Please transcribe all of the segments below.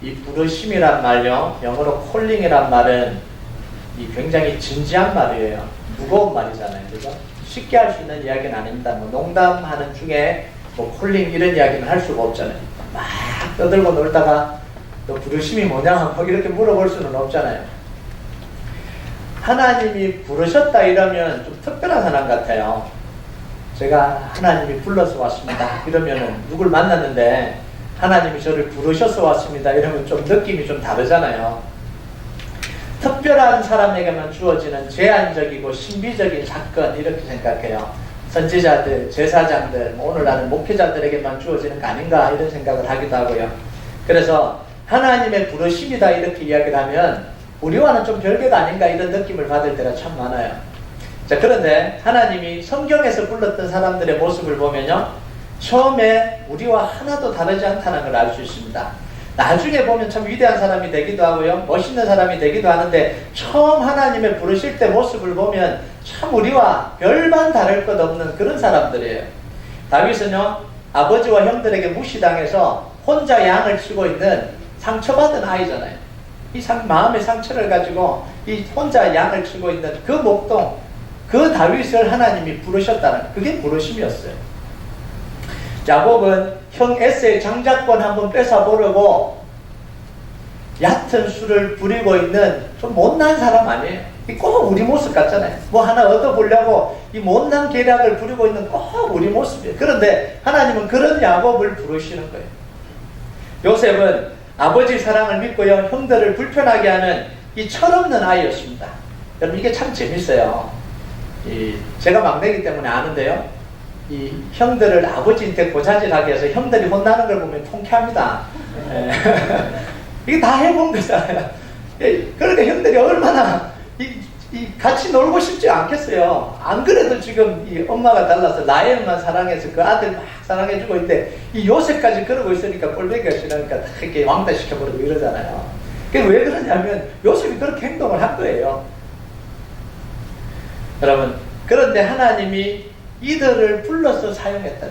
이 부르심이란 말요, 영어로 콜링이란 말은 이 굉장히 진지한 말이에요. 무거운 말이잖아요. 그죠? 쉽게 할 수 있는 이야기는 아닙니다. 뭐 농담하는 중에 뭐 콜링 이런 이야기는 할 수가 없잖아요. 막 떠들고 놀다가 너 부르심이 뭐냐? 뭐 이렇게 물어볼 수는 없잖아요. 하나님이 부르셨다 이러면 좀 특별한 사람 같아요. 제가 하나님이 불러서 왔습니다 이러면은 누굴 만났는데 하나님이 저를 부르셔서 왔습니다 이러면 좀 느낌이 좀 다르잖아요. 특별한 사람에게만 주어지는 제한적이고 신비적인 사건 이렇게 생각해요. 선지자들, 제사장들, 오늘날은 목회자들에게만 주어지는 거 아닌가 이런 생각을 하기도 하고요. 그래서 하나님의 부르심이다 이렇게 이야기를 하면 우리와는 좀 별개가 아닌가 이런 느낌을 받을 때가 참 많아요. 자, 그런데 하나님이 성경에서 불렀던 사람들의 모습을 보면요, 처음에 우리와 하나도 다르지 않다는 걸 알 수 있습니다. 나중에 보면 참 위대한 사람이 되기도 하고요, 멋있는 사람이 되기도 하는데 처음 하나님의 부르실 때 모습을 보면 참 우리와 별반 다를 것 없는 그런 사람들이에요. 다윗은요, 아버지와 형들에게 무시당해서 혼자 양을 치고 있는 상처받은 아이잖아요. 이 마음의 상처를 가지고 이 혼자 양을 치고 있는 그 목동, 그 다윗을 하나님이 부르셨다는, 그게 부르심이었어요. 야곱은 형 에서의 장자권 한번 뺏어보려고 얕은 술을 부리고 있는 좀 못난 사람 아니에요. 꼭 우리 모습 같잖아요. 뭐 하나 얻어보려고 이 못난 계략을 부리고 있는 꼭 우리 모습이에요. 그런데 하나님은 그런 야곱을 부르시는 거예요. 요셉은 아버지 사랑을 믿고요, 형들을 불편하게 하는 이 철없는 아이였습니다. 여러분, 이게 참 재밌어요. 제가 막내이기 때문에 아는데요, 이 형들을 아버지한테 고자질하게 해서 형들이 혼나는 걸 보면 통쾌합니다. 이게 다 해본 거잖아요. 그러니까 형들이 얼마나 같이 놀고 싶지 않겠어요. 안 그래도 지금 이 엄마가 달라서 라헬만 사랑해서 그 아들 막 사랑해주고 있는데 이 요셉까지 그러고 있으니까 꼴보기가 싫으니까 다 이렇게 왕따시켜버리고 이러잖아요. 그게 왜 그러냐면 요셉이 그렇게 행동을 한 거예요. 여러분, 그런데 하나님이 이들을 불러서 사용했다.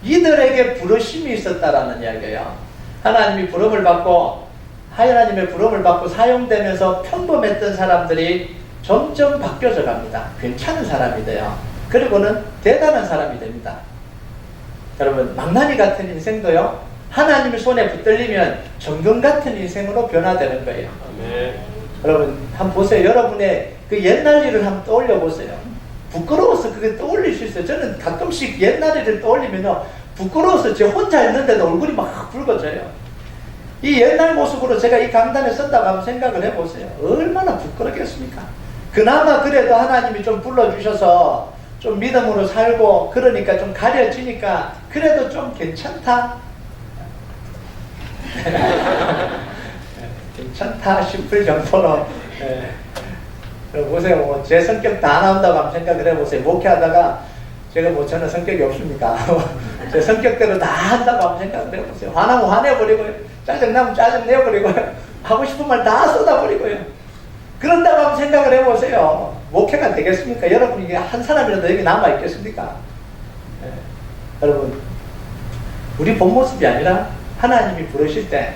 이들에게 부르심이 있었다라는 이야기예요. 하나님이 부름을 받고, 하나님의 부름을 받고 사용되면서 평범했던 사람들이 점점 바뀌어져 갑니다. 괜찮은 사람이 돼요. 그리고는 대단한 사람이 됩니다. 여러분, 망나니 같은 인생도요, 하나님의 손에 붙들리면 정금 같은 인생으로 변화되는 거예요. 네. 여러분, 한번 보세요. 여러분의 그 옛날 일을 한번 떠올려 보세요. 부끄러워서 그게 떠올릴 수 있어요. 저는 가끔씩 옛날 일을 떠올리면요, 부끄러워서 제 혼자 있는데도 얼굴이 막 붉어져요. 이 옛날 모습으로 제가 이 강단에 섰다고 한번 생각을 해보세요. 얼마나 부끄럽겠습니까? 그나마 그래도 하나님이 좀 불러주셔서 좀 믿음으로 살고 그러니까 좀 가려지니까 그래도 좀 괜찮다. 괜찮다 싶을 정도로. 보세요. 뭐 제 성격 다 나온다고 한번 생각을 해보세요. 목회하다가 제가 뭐 저는 성격이 없습니까? 제 성격대로 다 한다고 한번 생각을 해보세요. 화나면 화내버리고요, 짜증나면 짜증내버리고요, 하고 싶은 말 다 쏟아버리고요. 그런다고 한번 생각을 해보세요. 목회가 되겠습니까? 여러분, 이게 한 사람이라도 여기 남아있겠습니까? 여러분, 우리 본 모습이 아니라 하나님이 부르실 때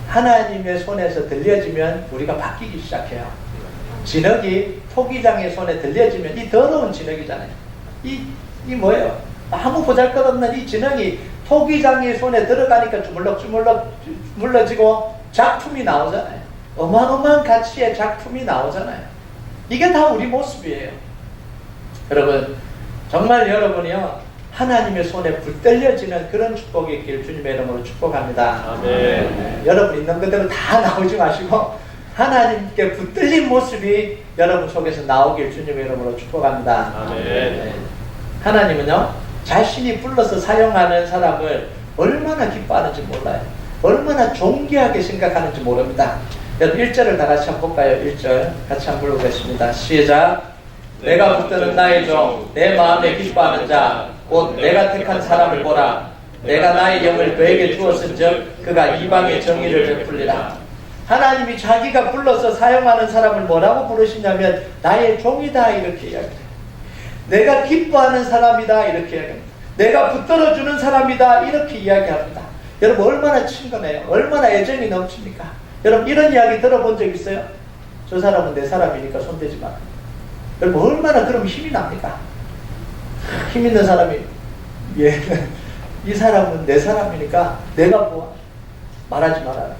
하나님의 손에서 들려지면 우리가 바뀌기 시작해요. 진흙이 토기장의 손에 들려지면 이 더러운 진흙이잖아요. 이 뭐예요? 아무 보잘것없는 이 진흙이 토기장의 손에 들어가니까 주물럭주물럭 물러지고 작품이 나오잖아요. 어마어마한 가치의 작품이 나오잖아요. 이게 다 우리 모습이에요. 여러분, 정말 여러분이요, 하나님의 손에 붙들려지는 그런 축복이 있길 주님의 이름으로 축복합니다. 아멘. 여러분 있는 그대로 다 나오지 마시고 하나님께 붙들린 모습이 여러분 속에서 나오길 주님의 이름으로 축복합니다. 아멘. 하나님은요, 자신이 불러서 사용하는 사람을 얼마나 기뻐하는지 몰라요. 얼마나 존귀하게 생각하는지 모릅니다. 여러분 1절을 다 같이 한번 볼까요? 1절 같이 한번 불러보겠습니다. 시작. 내가 붙드는 나의 종, 내 마음에 기뻐하는 자, 곧 내가 택한 사람을 보라. 내가 나의 영을 그에게 주었은즉 그가 이방의 정의를 베풀리라. 하나님이 자기가 불러서 사용하는 사람을 뭐라고 부르시냐면 나의 종이다 이렇게 이야기해요. 내가 기뻐하는 사람이다 이렇게 이야기합니다. 내가 붙들어주는 사람이다 이렇게 이야기합니다. 여러분 얼마나 친근해요. 얼마나 애정이 넘칩니까? 여러분 이런 이야기 들어본 적 있어요? 저 사람은 내 사람이니까 손대지 마. 여러분 얼마나 그럼 힘이 납니까? 힘 있는 사람이 얘는 이 사람은 내 사람이니까 내가 뭐 말하지 말아라.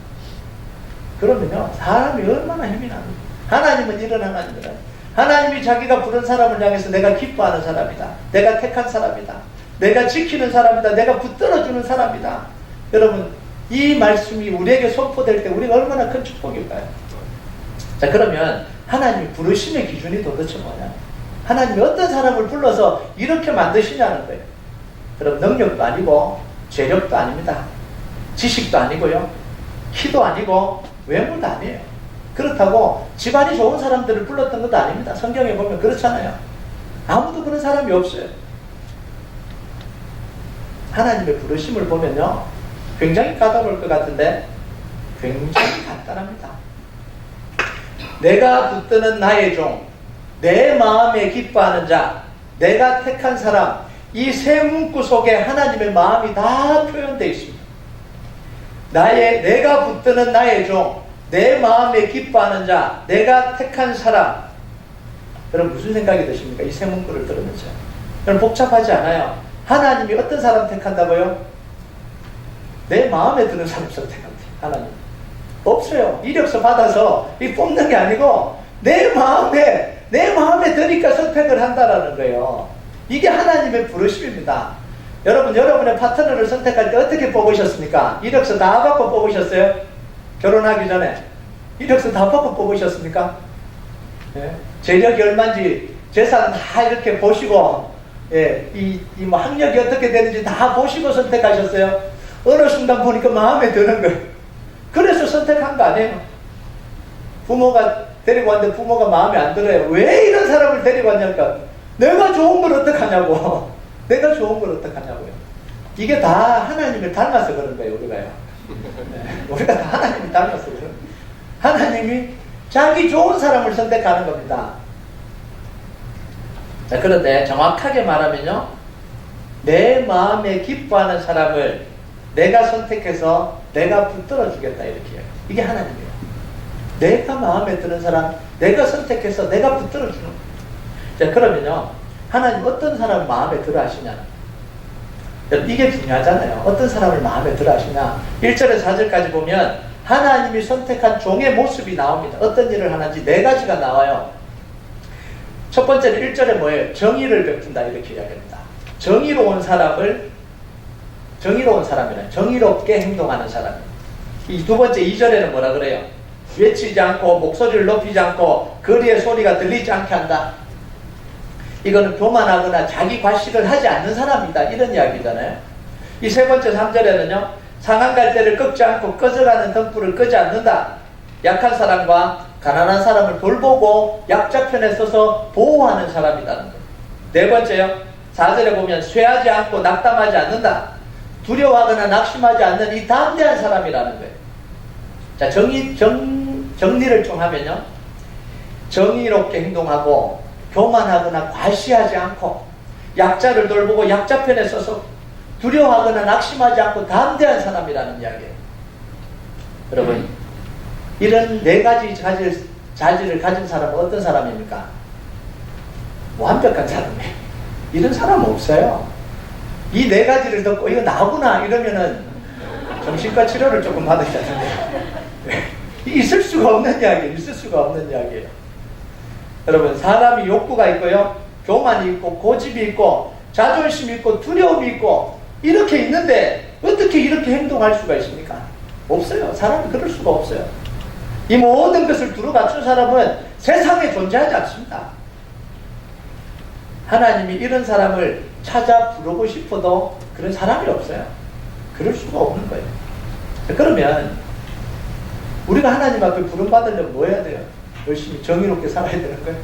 그러면요 사람이 얼마나 힘이 납니까? 하나님은 이런 하나님이다. 하나님이 자기가 부른 사람을 향해서 내가 기뻐하는 사람이다. 내가 택한 사람이다. 내가 지키는 사람이다. 내가 붙들어주는 사람이다. 여러분 이 말씀이 우리에게 선포될 때 우리가 얼마나 큰 축복일까요? 자 그러면 하나님이 부르심의 기준이 도대체 뭐냐? 하나님이 어떤 사람을 불러서 이렇게 만드시냐는 거예요. 그럼 능력도 아니고 재력도 아닙니다. 지식도 아니고요. 키도 아니고 외모도 아니에요. 그렇다고 집안이 좋은 사람들을 불렀던 것도 아닙니다. 성경에 보면 그렇잖아요. 아무도 그런 사람이 없어요. 하나님의 부르심을 보면요 굉장히 까다로울 것 같은데 굉장히 간단합니다. 내가 붙드는 나의 종, 내 마음에 기뻐하는 자, 내가 택한 사람, 이 세 문구 속에 하나님의 마음이 다 표현되어 있습니다. 내가 붙드는 나의 종, 내 마음에 기뻐하는 자, 내가 택한 사람. 여러분 무슨 생각이 드십니까? 이 세 문구를 들으면서. 여러분 복잡하지 않아요. 하나님이 어떤 사람 택한다고요? 내 마음에 드는 사람 선택합니다. 하나님. 없어요. 이력서 받아서 이 뽑는 게 아니고 내 마음에 드니까 선택을 한다라는 거예요. 이게 하나님의 부르심입니다. 여러분 여러분의 파트너를 선택할 때 어떻게 뽑으셨습니까? 이력서 다 받고 뽑으셨어요? 결혼하기 전에 이력서 다 받고 뽑으셨습니까? 예? 재력이 얼마인지 재산 다 이렇게 보시고 예, 뭐 학력이 어떻게 되는지 다 보시고 선택하셨어요? 어느 순간 보니까 마음에 드는 거예요. 그래서 선택한 거 아니에요. 부모가 데리고 왔는데 부모가 마음에 안 들어요. 왜 이런 사람을 데리고 왔냐니까 내가 좋은 걸 어떡하냐고. 내가 좋은 걸 어떡하냐고요. 이게 다 하나님을 닮아서 그런 거예요. 우리가요. 네, 우리가 다 하나님을 닮아서 그런 거예요. 하나님이 자기 좋은 사람을 선택하는 겁니다. 자, 그런데 정확하게 말하면요 내 마음에 기뻐하는 사람을 내가 선택해서 내가 붙들어 주겠다 이렇게 해요. 이게 하나님이에요. 내가 마음에 드는 사람 내가 선택해서 내가 붙들어 주는 거예요. 자 그러면요 하나님 어떤 사람을 마음에 들어 하시냐, 이게 중요하잖아요. 어떤 사람을 마음에 들어 하시냐. 1절에서 4절까지 보면 하나님이 선택한 종의 모습이 나옵니다. 어떤 일을 하는지 4가지가 나와요. 첫 번째는 1절에 뭐예요? 정의를 베푼다 이렇게 이야기합니다. 정의로운 사람이라 정의롭게 행동하는 사람. 이 두 번째 2절에는 뭐라 그래요? 외치지 않고 목소리를 높이지 않고 거리의 소리가 들리지 않게 한다. 이거는 교만하거나 자기 과시를 하지 않는 사람이다 이런 이야기잖아요. 이 세 번째 3절에는요 상한 갈대를 꺾지 않고 꺼져가는 등불을 끄지 않는다. 약한 사람과 가난한 사람을 돌보고 약자 편에 서서 보호하는 사람이라는 거예요. 네 번째요 4절에 보면 쇠하지 않고 낙담하지 않는다. 두려워하거나 낙심하지 않는 이 담대한 사람이라는 거예요. 자 정리를 좀 하면요 정의롭게 행동하고 교만하거나 과시하지 않고 약자를 돌보고 약자 편에 서서 두려워하거나 낙심하지 않고 담대한 사람이라는 이야기예요. 여러분 이런 4가지 자질을 가진 사람은 어떤 사람입니까? 완벽한 사람이에요. 이런 사람은 없어요. 이 4가지를 듣고 이거 나구나 이러면은 정신과 치료를 조금 받으셔야 돼요. 있을 수가 없는 이야기예요. 여러분 사람이 욕구가 있고요 교만이 있고 고집이 있고 자존심이 있고 두려움이 있고 이렇게 있는데 어떻게 이렇게 행동할 수가 있습니까? 없어요. 사람이 그럴 수가 없어요. 이 모든 것을 두루 갖춘 사람은 세상에 존재하지 않습니다. 하나님이 이런 사람을 찾아 부르고 싶어도 그런 사람이 없어요. 그럴 수가 없는 거예요. 그러면 우리가 하나님 앞에 부름받으려면 뭐 해야 돼요? 열심히 정의롭게 살아야 되는 거예요.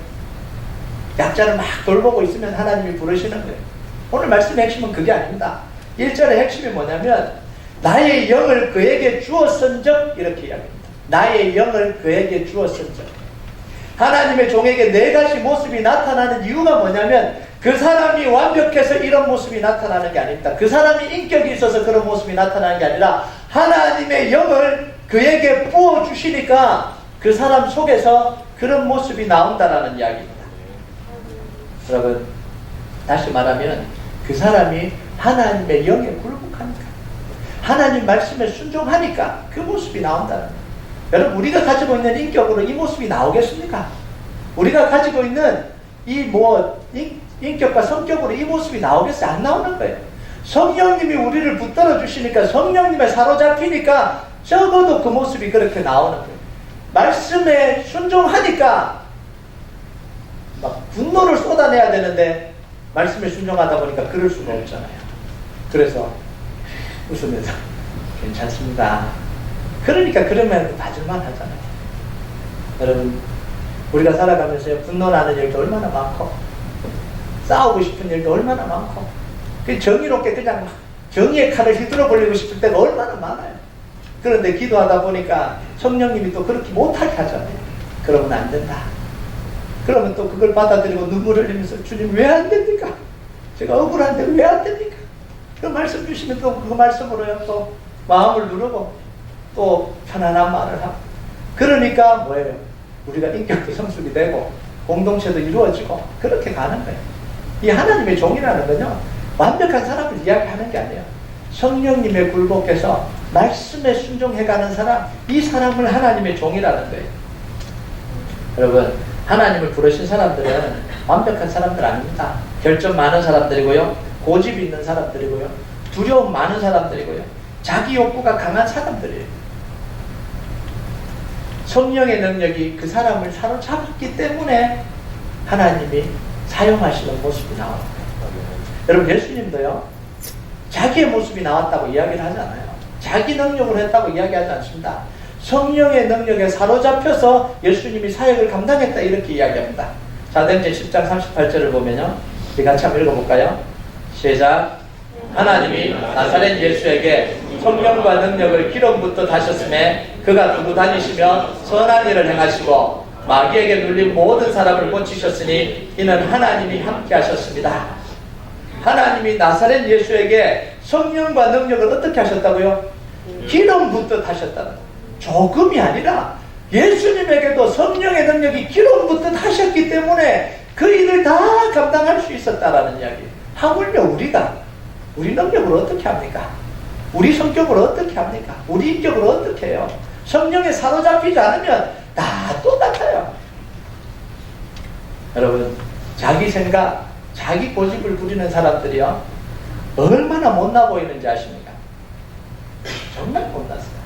약자를 막 돌보고 있으면 하나님이 부르시는 거예요. 오늘 말씀의 핵심은 그게 아닙니다. 1절의 핵심이 뭐냐면 나의 영을 그에게 주었은즉 이렇게 이야기합니다. 나의 영을 그에게 주었은즉. 하나님의 종에게 4가지 모습이 나타나는 이유가 뭐냐면 그 사람이 완벽해서 이런 모습이 나타나는 게 아닙니다. 그 사람이 인격이 있어서 그런 모습이 나타나는 게 아니라 하나님의 영을 그에게 부어주시니까 그 사람 속에서 그런 모습이 나온다라는 이야기입니다. 여러분, 다시 말하면 그 사람이 하나님의 영에 굴복하니까, 하나님 말씀에 순종하니까 그 모습이 나온다는 거예요. 여러분, 우리가 가지고 있는 인격으로 이 모습이 나오겠습니까? 우리가 가지고 있는 인격과 성격으로 이 모습이 나오겠어요? 안 나오는 거예요. 성령님이 우리를 붙들어 주시니까, 성령님에 사로잡히니까 적어도 그 모습이 그렇게 나오는 거예요. 말씀에 순종하니까 막 분노를 쏟아내야 되는데 말씀에 순종하다 보니까 그럴 수가 없잖아요. 그래서 웃으면서 괜찮습니다. 그러니까 그러면 봐줄만 하잖아요. 여러분, 우리가 살아가면서 분노나는 일도 얼마나 많고, 싸우고 싶은 일도 얼마나 많고, 정의롭게 그냥 정의의 칼을 휘두르 벌리고 싶을 때가 얼마나 많아요. 그런데 기도하다 보니까 성령님이 또 그렇게 못하게 하잖아요. 그러면 안 된다. 그러면 또 그걸 받아들이고 눈물을 흘리면서 주님 왜 안 됩니까? 제가 억울한데 왜 안 됩니까? 그 말씀 주시면 또 그 말씀으로요 또 마음을 누르고 또 편안한 말을 하고, 그러니까 뭐예요? 우리가 인격도 성숙이 되고 공동체도 이루어지고 그렇게 가는 거예요. 이 하나님의 종이라는 건요, 완벽한 사람을 이야기하는 게 아니에요. 성령님의 굴복해서 말씀에 순종해가는 사람, 이 사람을 하나님의 종이라는 거예요. 여러분, 하나님을 부르신 사람들은 완벽한 사람들 아닙니다. 결점 많은 사람들이고요, 고집 있는 사람들이고요, 두려움 많은 사람들이고요, 자기 욕구가 강한 사람들이에요. 성령의 능력이 그 사람을 사로잡았기 때문에 하나님이 사용하시는 모습이 나오는 거예요. 여러분, 예수님도요, 자기의 모습이 나왔다고 이야기를 하잖아요. 자기 능력으로 했다고 이야기하지 않습니다. 성령의 능력에 사로잡혀서 예수님이 사역을 감당했다, 이렇게 이야기합니다. 사도행전 10장 38절을 보면요, 우리 같이 한번 읽어볼까요? 시작. 하나님이 나사렛 예수에게 성령과 능력을 기름부터 다셨음에 그가 두고 다니시며 선한 일을 행하시고 마귀에게 눌린 모든 사람을 고치셨으니 이는 하나님이 함께 하셨습니다. 하나님이 나사렛 예수에게 성령과 능력을 어떻게 하셨다고요? 기름부터 다셨다는 거예요. 조금이 아니라 예수님에게도 성령의 능력이 기름부터 하셨기 때문에 그 일을 다 감당할 수 있었다라는 이야기예요. 하물며 우리 능력으로 어떻게 합니까? 우리 성격으로 어떻게 합니까? 우리 인격으로 어떻게 해요? 성령에 사로잡히지 않으면 다 똑같아요. 여러분, 자기 생각, 자기 고집을 부리는 사람들이요, 얼마나 못나 보이는지 아십니까? 정말 못났어요.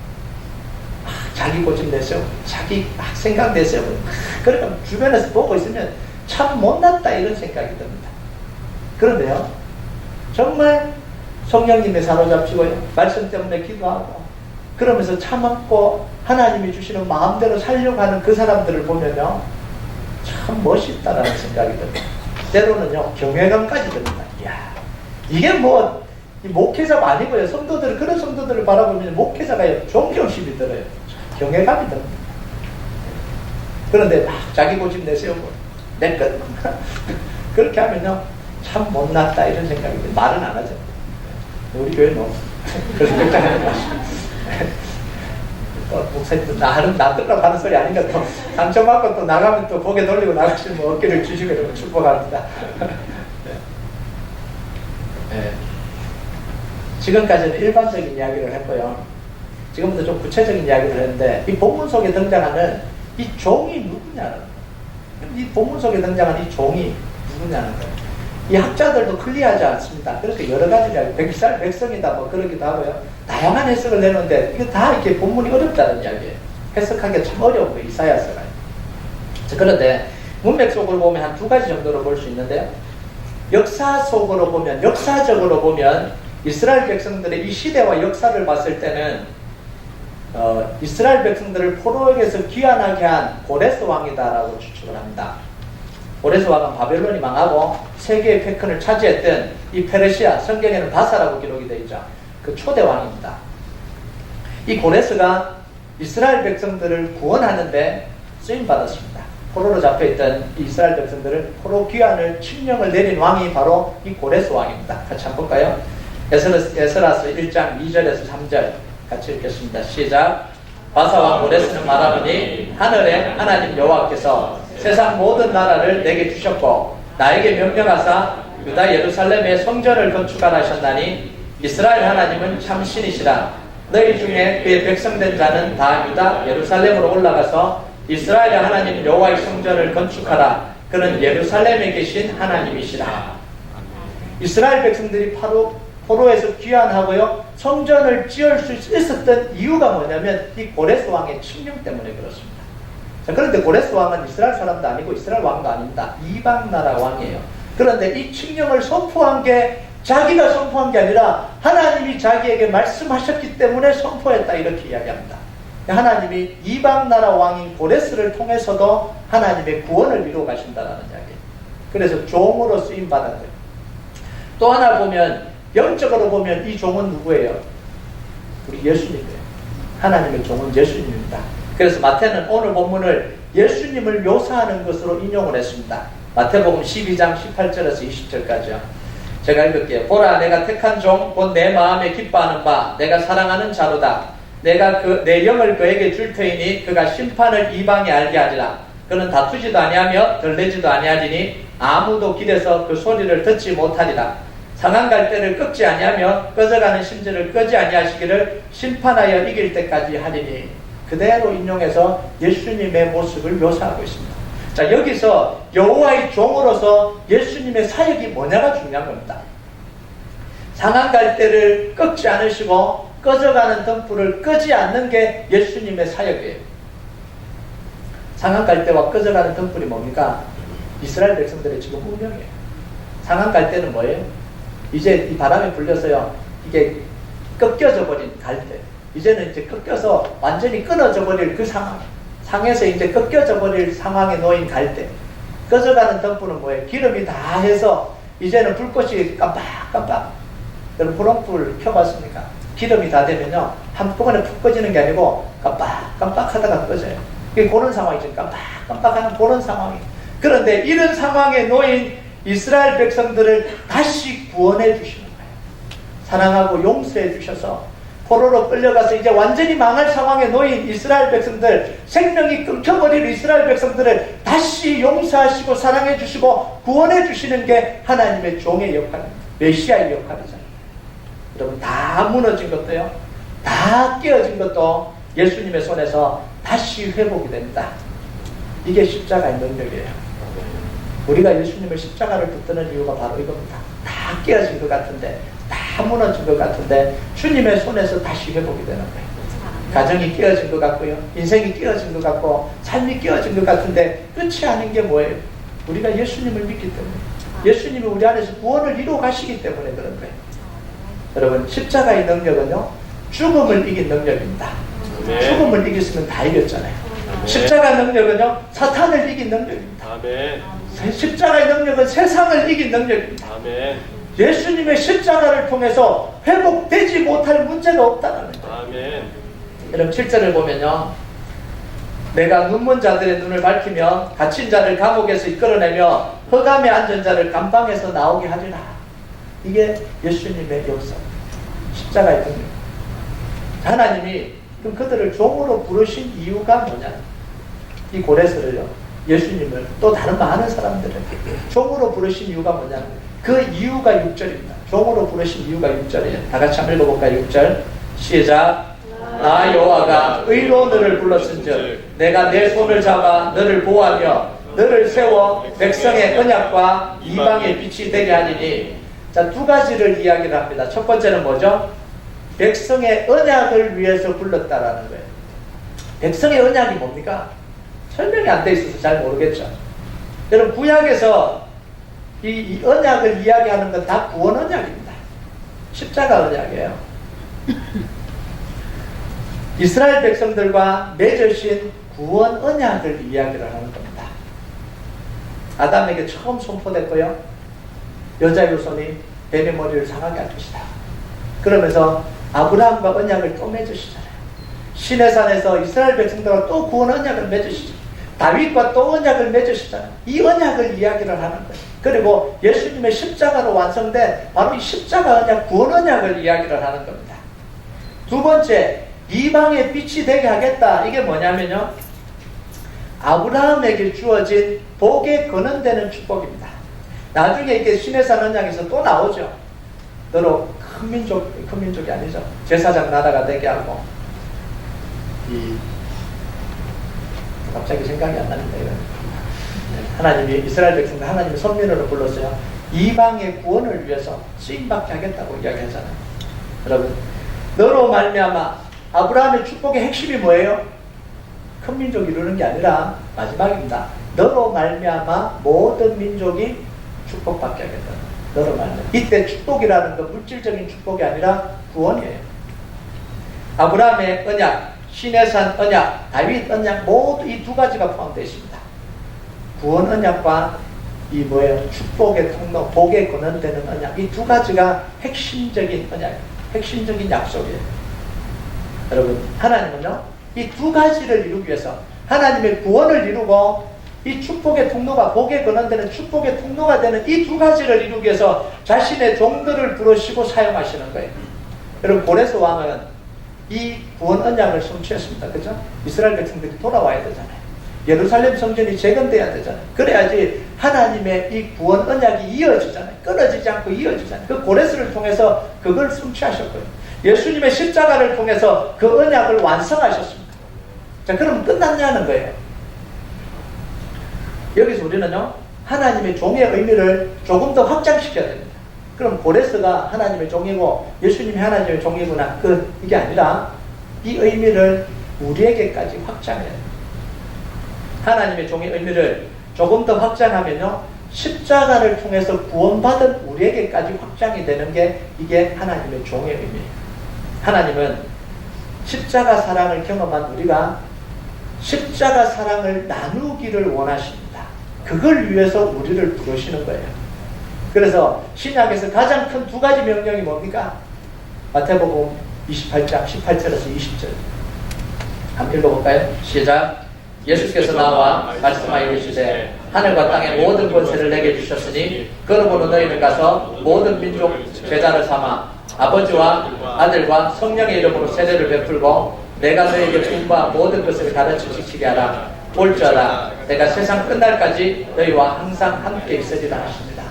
자기 고집 내세요, 자기 생각 내세요. 그러니까 주변에서 보고 있으면 참 못났다, 이런 생각이 듭니다. 그런데요, 정말 성령님의 사로잡히고요, 말씀 때문에 기도하고 그러면서 참았고 하나님이 주시는 마음대로 살려고 하는 그 사람들을 보면요, 참 멋있다라는 생각이 듭니다. 때로는요, 경외감까지 듭니다. 이야, 이게 뭐 목회자가 아니고요, 성도들, 그런 성도들을 바라보면 목회자가 존경심이 들어요. 경외감이 듭니다. 그런데 막 자기 고집 내세우고 내 것 그렇게 하면요, 참 못났다, 이런 생각이 들어요. 말은 안 하죠. 우리 교회는 그래서 걱정하는 것이죠. 또 목사님도 나들라고 하는 소리 아닌가, 또 상처받고 또 나가면 또 고개 돌리고 나가시면 어깨를 주시고 이러면 축복합니다. 네. 지금까지는 일반적인 이야기를 했고요, 지금부터 좀 구체적인 이야기를 했는데, 이 본문 속에 등장하는 이 종이 누구냐는 거예요. 이 본문 속에 등장하는 이 종이 누구냐는 거예요. 이 학자들도 클리어하지 않습니다. 그래서 여러 가지 이야기, 백성이다 뭐 그러기도 하고요, 다양한 해석을 내놓는데 이거 다 이렇게 본문이 어렵다는 이야기예요. 해석하기가 참 어려운 거예요, 이사야서가. 그런데 문맥 속으로 보면 한 두 가지 정도로 볼 수 있는데요, 역사 속으로 보면, 역사적으로 보면 이스라엘 백성들의 이 시대와 역사를 봤을 때는 이스라엘 백성들을 포로에게서 귀환하게 한 고레스 왕이다라고 추측을 합니다. 고레스 왕은 바벨론이 망하고 세계의 패권을 차지했던 이 페르시아, 성경에는 바사라고 기록이 되어 있죠. 그 초대 왕입니다. 이 고레스가 이스라엘 백성들을 구원하는데 쓰임받았습니다. 포로로 잡혀있던 이스라엘 백성들을 포로 귀환을 칙령을 내린 왕이 바로 이 고레스 왕입니다. 같이 한번 볼까요? 에스라스 1장 2절에서 3절 같이 읽겠습니다. 시작. 바사왕 고레스는 말하노니 하늘의 하나님 여호와께서 세상 모든 나라를 내게 주셨고 나에게 명령하사 유다 예루살렘에 성전을 건축하라 하셨나니 이스라엘 하나님은 참 신이시라. 너희 중에 그의 백성된 자는 다 유다 예루살렘으로 올라가서 이스라엘 하나님 여호와의 성전을 건축하라. 그는 예루살렘에 계신 하나님이시라. 이스라엘 백성들이 포로에서 귀환하고요 성전을 지을 수 있었던 이유가 뭐냐면 이 고레스 왕의 칙령 때문에 그렇습니다. 자, 그런데 고레스 왕은 이스라엘 사람도 아니고 이스라엘 왕도 아닙니다. 이방 나라 왕이에요. 그런데 이 칙령을 선포한 게 자기가 선포한 게 아니라 하나님이 자기에게 말씀하셨기 때문에 선포했다, 이렇게 이야기합니다. 하나님이 이방 나라 왕인 고레스를 통해서도 하나님의 구원을 이루어 가신다는 이야기예요. 그래서 종으로 쓰임 받은 거예요. 또 하나 보면 영적으로 보면 이 종은 누구예요? 우리 예수님이에요. 하나님의 종은 예수님입니다. 그래서 마태는 오늘 본문을 예수님을 묘사하는 것으로 인용을 했습니다. 마태복음 12장 18절에서 20절까지요. 제가 읽을게요. 보라, 내가 택한 종 곧 내 마음에 기뻐하는 바 내가 사랑하는 자로다. 내가 내 영을 그에게 줄 터이니 그가 심판을 이방에 알게 하리라. 그는 다투지도 아니하며 들레지도 아니하리니 아무도 길에서 그 소리를 듣지 못하리라. 상한 갈대를 꺾지 아니하며 꺼져가는 심지를 끄지 아니하시기를 심판하여 이길 때까지 하리니. 그대로 인용해서 예수님의 모습을 묘사하고 있습니다. 자, 여기서 여호와의 종으로서 예수님의 사역이 뭐냐가 중요한 겁니다. 상한 갈대를 꺾지 않으시고 꺼져가는 등불을 끄지 않는 게 예수님의 사역이에요. 상한 갈대와 꺼져가는 등불이 뭡니까? 이스라엘 백성들의 지금 운명이에요. 상한 갈대는 뭐예요? 이제 이 바람에 불려서요, 이게 꺾여져 버린 갈대. 이제는 이제 꺾여서 완전히 끊어져 버릴 그 상황. 상에서 이제 꺾여져 버릴 상황에 놓인 갈대. 꺼져가는 등불은 뭐예요? 기름이 다 해서 이제는 불꽃이 깜빡깜빡. 여러분, 호롱불 켜봤습니까? 기름이 다 되면요, 한꺼번에 푹 꺼지는 게 아니고 깜빡깜빡 하다가 꺼져요. 그런 상황이죠. 깜빡깜빡하는 그런 상황이. 그런데 이런 상황에 놓인 이스라엘 백성들을 다시 구원해 주시는 거예요. 사랑하고 용서해 주셔서 포로로 끌려가서 이제 완전히 망할 상황에 놓인 이스라엘 백성들, 생명이 끊겨버린 이스라엘 백성들을 다시 용서하시고 사랑해 주시고 구원해 주시는 게 하나님의 종의 역할입니다. 메시아의 역할이잖아요. 여러분, 다 무너진 것도요, 다 깨어진 것도 예수님의 손에서 다시 회복이 됩니다. 이게 십자가의 능력이에요. 우리가 예수님의 십자가를 붙드는 이유가 바로 이겁니다. 다 깨어진 것 같은데, 다 무너진 것 같은데 주님의 손에서 다시 회복이 되는 거예요. 가정이 깨어진 것 같고요, 인생이 깨어진 것 같고, 삶이 깨어진 것 같은데 끝이 아닌 게 뭐예요? 우리가 예수님을 믿기 때문에, 예수님이 우리 안에서 구원을 이루어 가시기 때문에 그런 거예요. 여러분, 십자가의 능력은요, 죽음을 이긴 능력입니다. 네. 죽음을 이겼으면 다 이겼잖아요. 네. 십자가 능력은요, 사탄을 이긴 능력입니다. 아멘. 십자가의 능력은 세상을 이긴 능력입니다. 아멘. 예수님의 십자가를 통해서 회복되지 못할 문제가 없다는 거예요. 아멘. 여러분, 7절을 보면요, 내가 눈먼 자들의 눈을 밝히며 갇힌 자를 감옥에서 이끌어내며 흑암에 앉은 자를 감방에서 나오게 하리라. 이게 예수님의 역사, 십자가의 능력. 하나님이 그럼 그들을 종으로 부르신 이유가 뭐냐? 이 고레스를요, 예수님을 또 다른 많은 사람들을 종으로 부르신 이유가 뭐냐? 그 이유가 6절입니다. 종으로 부르신 이유가 6절이에요. 다 같이 한번 읽어볼까요? 6절 시작. 나 여호와가 의로 너를 불렀은즉 내가 내 손을 잡아 너를 보호하며 너를 세워 백성의 언약과 이방의 빛이 되게 하리니. 자, 두 가지를 이야기를 합니다. 첫 번째는 뭐죠? 백성의 언약을 위해서 불렀다라는 거예요. 백성의 언약이 뭡니까? 설명이 안 돼 있어서 잘 모르겠죠. 여러분, 구약에서 이 언약을 이야기하는 건 다 구원 언약입니다. 십자가 언약이에요. 이스라엘 백성들과 맺으신 구원 언약을 이야기를 하는 겁니다. 아담에게 처음 선포됐고요, 여자의 후손이 뱀의 머리를 상하게 할 것이다. 그러면서 아브라함과 언약을 또 맺으시잖아요. 시내산에서 이스라엘 백성들과 또 구원 언약을 맺으시죠. 다윗과 또 언약을 맺으시잖아요. 이 언약을 이야기를 하는 거예요. 그리고 예수님의 십자가로 완성된 바로 이 십자가 언약, 구원 언약을 이야기를 하는 겁니다. 두 번째, 이방의 빛이 되게 하겠다. 이게 뭐냐면요, 아브라함에게 주어진 복에 근원되는 축복입니다. 나중에 이게 시내산 언약에서 또 나오죠. 너로 큰 민족이 아니죠. 제사장 나라가 되게 하고, 갑자기 생각이 안 나는데, 하나님이 이스라엘 백성들 하나님의 선민으로 불렀어요. 이방의 구원을 위해서 쓰임받게 하겠다고 이야기하잖아요. 여러분, 너로 말미암아 아브라함의 축복의 핵심이 뭐예요? 큰 민족이 이루는 게 아니라 마지막입니다. 너로 말미암아 모든 민족이 축복받게 하겠다. 너로 말미암아. 이때 축복이라는 건 물질적인 축복이 아니라 구원이에요. 아브라함의 언약, 시내산 언약, 다윗 언약 모두 이 두 가지가 포함되어 있습니다. 구원 언약과 이 뭐예요? 축복의 통로, 복에 근원되는 언약, 이 두 가지가 핵심적인 언약, 핵심적인 약속이에요. 여러분, 하나님은요, 이 두 가지를 이루기 위해서 하나님의 구원을 이루고 이 축복의 통로가, 복에 근원되는 축복의 통로가 되는 이 두 가지를 이루기 위해서 자신의 종들을 부르시고 사용하시는 거예요. 여러분, 고레스 왕은 이 구원 언약을 성취했습니다. 그죠? 이스라엘 백성들이 돌아와야 되잖아요. 예루살렘 성전이 재건돼야 되잖아요. 그래야지 하나님의 이 구원 언약이 이어지잖아요. 끊어지지 않고 이어지잖아요. 그 고레스를 통해서 그걸 성취하셨고요. 예수님의 십자가를 통해서 그 언약을 완성하셨습니다. 자, 그럼 끝났냐는 거예요. 여기서 우리는요, 하나님의 종의 의미를 조금 더 확장시켜야 됩니다. 그럼 고레스가 하나님의 종이고 예수님이 하나님의 종이구나, 이게 아니라 이 의미를 우리에게까지 확장해야 됩니다. 하나님의 종의 의미를 조금 더 확장하면요, 십자가를 통해서 구원받은 우리에게까지 확장이 되는 게 이게 하나님의 종의 의미예요. 하나님은 십자가 사랑을 경험한 우리가 십자가 사랑을 나누기를 원하십니다. 그걸 위해서 우리를 부르시는 거예요. 그래서 신약에서 가장 큰 두 가지 명령이 뭡니까? 마태복음 28장 18절에서 20절 한번 읽어볼까요? 시작. 예수께서 나와 말씀하여 이르시되 하늘과 땅의 모든 권세를 내게 주셨으니 그러므로 너희는 가서 모든 민족 제자를 삼아 아버지와 아들과 성령의 이름으로 세례를 베풀고 내가 너희에게 분부한 모든 것을 가르쳐 지키게 하라. 올지어다 내가 세상 끝날까지 너희와 항상 함께 있으리라 하십니다.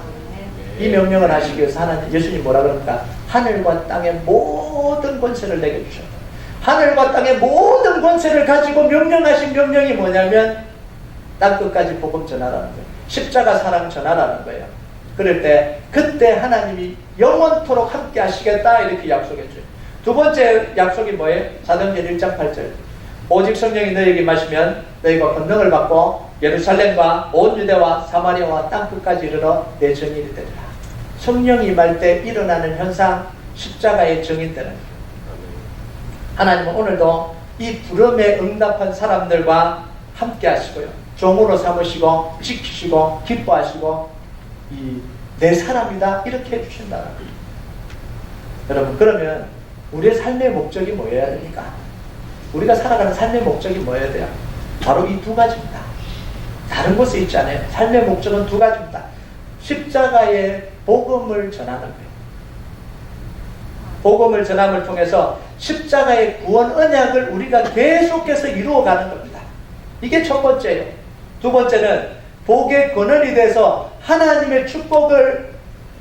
이 명령을 하시기 위해서 하나님, 예수님 뭐라 그럽니까? 하늘과 땅의 모든 권세를 내게 주셨다. 하늘과 땅의 모든 권세를 가지고 명령하신 명령이 뭐냐면 땅끝까지 복음 전하라는 거예요. 십자가 사랑 전하라는 거예요. 그럴 때 그때 하나님이 영원토록 함께 하시겠다 이렇게 약속했죠. 두 번째 약속이 뭐예요? 사도행전 1장 8절 오직 성령이 너희에게 임하시면 너희가 권능을 받고 예루살렘과 온 유대와 사마리아와 땅끝까지 이르러 내 증인이 되리라. 성령이 임할 때 일어나는 현상, 십자가의 증인되는 거예요. 하나님은 오늘도 이 부름에 응답한 사람들과 함께 하시고요. 종으로 삼으시고 지키시고 기뻐하시고 내 사람이다 이렇게 해주신다는 거예요. 여러분, 그러면 우리의 삶의 목적이 뭐여야 됩니까? 우리가 살아가는 삶의 목적이 뭐여야 돼요? 바로 이 두 가지입니다. 다른 곳에 있지 않아요. 삶의 목적은 두 가지입니다. 십자가의 복음을 전하는 거예요. 복음을 전함을 통해서 십자가의 구원 언약을 우리가 계속해서 이루어가는 겁니다. 이게 첫 번째예요. 두 번째는 복의 근원이 돼서 하나님의 축복을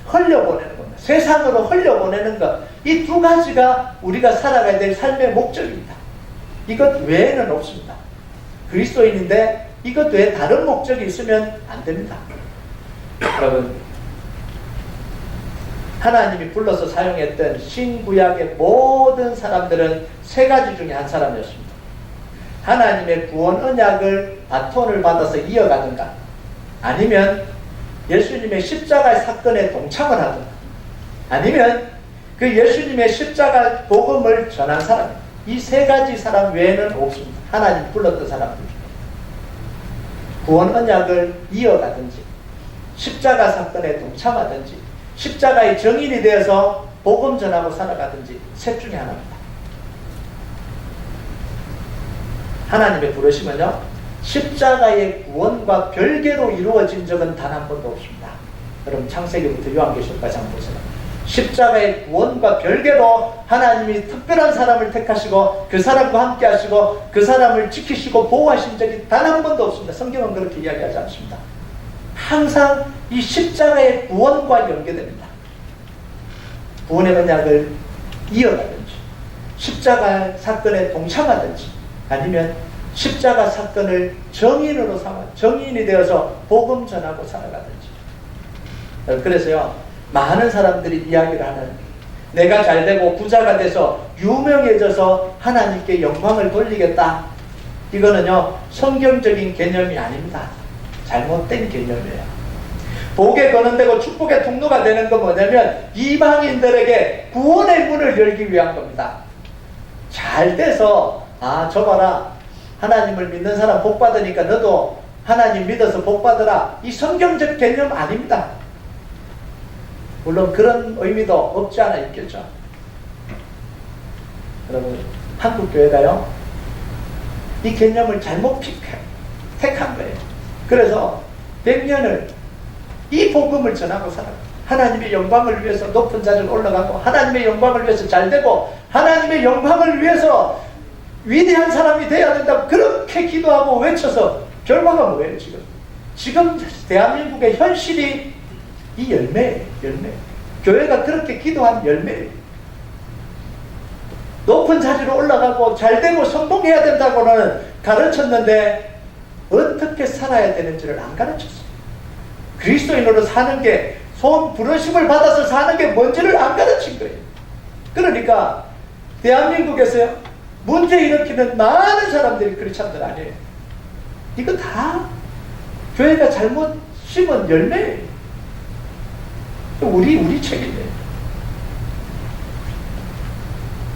흘려보내는 겁니다. 세상으로 흘려보내는 것. 이 두 가지가 우리가 살아가야 될 삶의 목적입니다. 이것 외에는 없습니다. 그리스도인인데 이것 외에 다른 목적이 있으면 안 됩니다. 여러분, 하나님이 불러서 사용했던 신구약의 모든 사람들은 세 가지 중에 한 사람이었습니다. 하나님의 구원 언약을 바톤을 받아서 이어가든가, 아니면 예수님의 십자가 사건에 동참을 하든가, 아니면 그 예수님의 십자가 복음을 전한 사람, 이 세 가지 사람 외에는 없습니다. 하나님 불렀던 사람들 중에. 구원 언약을 이어가든지, 십자가 사건에 동참하든지, 십자가의 증인이 되어서 복음 전하고 살아가든지 셋 중에 하나입니다. 하나님의 부르심은요, 십자가의 구원과 별개로 이루어진 적은 단 한 번도 없습니다. 여러분 창세기부터 요한계시록까지 한번 보세요. 십자가의 구원과 별개로 하나님이 특별한 사람을 택하시고 그 사람과 함께 하시고 그 사람을 지키시고 보호하신 적이 단 한 번도 없습니다. 성경은 그렇게 이야기하지 않습니다. 항상 이 십자가의 구원과 연계됩니다. 구원의 언약을 이어가든지 십자가 사건에 동참하든지 아니면 십자가 사건을 정인으로 삼아 정인이 되어서 복음 전하고 살아가든지. 그래서요 많은 사람들이 이야기를 하는 내가 잘되고 부자가 돼서 유명해져서 하나님께 영광을 돌리겠다, 이거는요 성경적인 개념이 아닙니다. 잘못된 개념이에요. 복의 근원되고 축복의 통로가 되는 건 뭐냐면 이방인들에게 구원의 문을 열기 위한 겁니다. 잘 돼서 저 봐라, 하나님을 믿는 사람 복 받으니까 너도 하나님 믿어서 복 받으라, 이 성경적 개념 아닙니다. 물론 그런 의미도 없지 않아 있겠죠. 여러분 한국교회가요 이 개념을 잘못 택한 거예요. 그래서 100년을 이 복음을 전하고 살아요. 하나님의 영광을 위해서 높은 자리를 올라가고 하나님의 영광을 위해서 잘되고 하나님의 영광을 위해서 위대한 사람이 되어야 된다고 그렇게 기도하고 외쳐서 결과가 뭐예요? 지금 대한민국의 현실이 이 열매예요. 열매. 교회가 그렇게 기도한 열매예요. 높은 자리로 올라가고 잘되고 성공해야 된다고는 가르쳤는데 어떻게 살아야 되는지를 안 가르쳤어요. 그리스도인으로 사는 게, 손 부르심을 받아서 사는 게 뭔지를 안 가르친 거예요. 그러니까 대한민국에서요 문제 일으키는 많은 사람들이 크리스찬들 아니에요. 이거 다 교회가 잘못 심은 열매예요. 우리 책임이에요.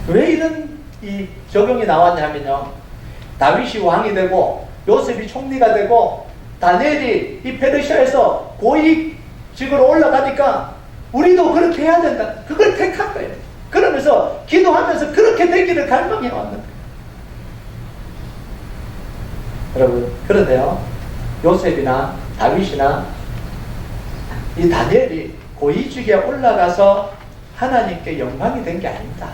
왜 이런 이 적용이 나왔냐면요, 다윗이 왕이 되고 요셉이 총리가 되고 다니엘이 이 페르시아에서 고위직으로 올라가니까 우리도 그렇게 해야 된다, 그걸 택한 거예요. 그러면서 기도하면서 그렇게 되기를 갈망해 왔는 거예요. 여러분, 그런데요 요셉이나 다윗이나 이 다니엘이 고위직에 올라가서 하나님께 영광이 된 게 아닙니다.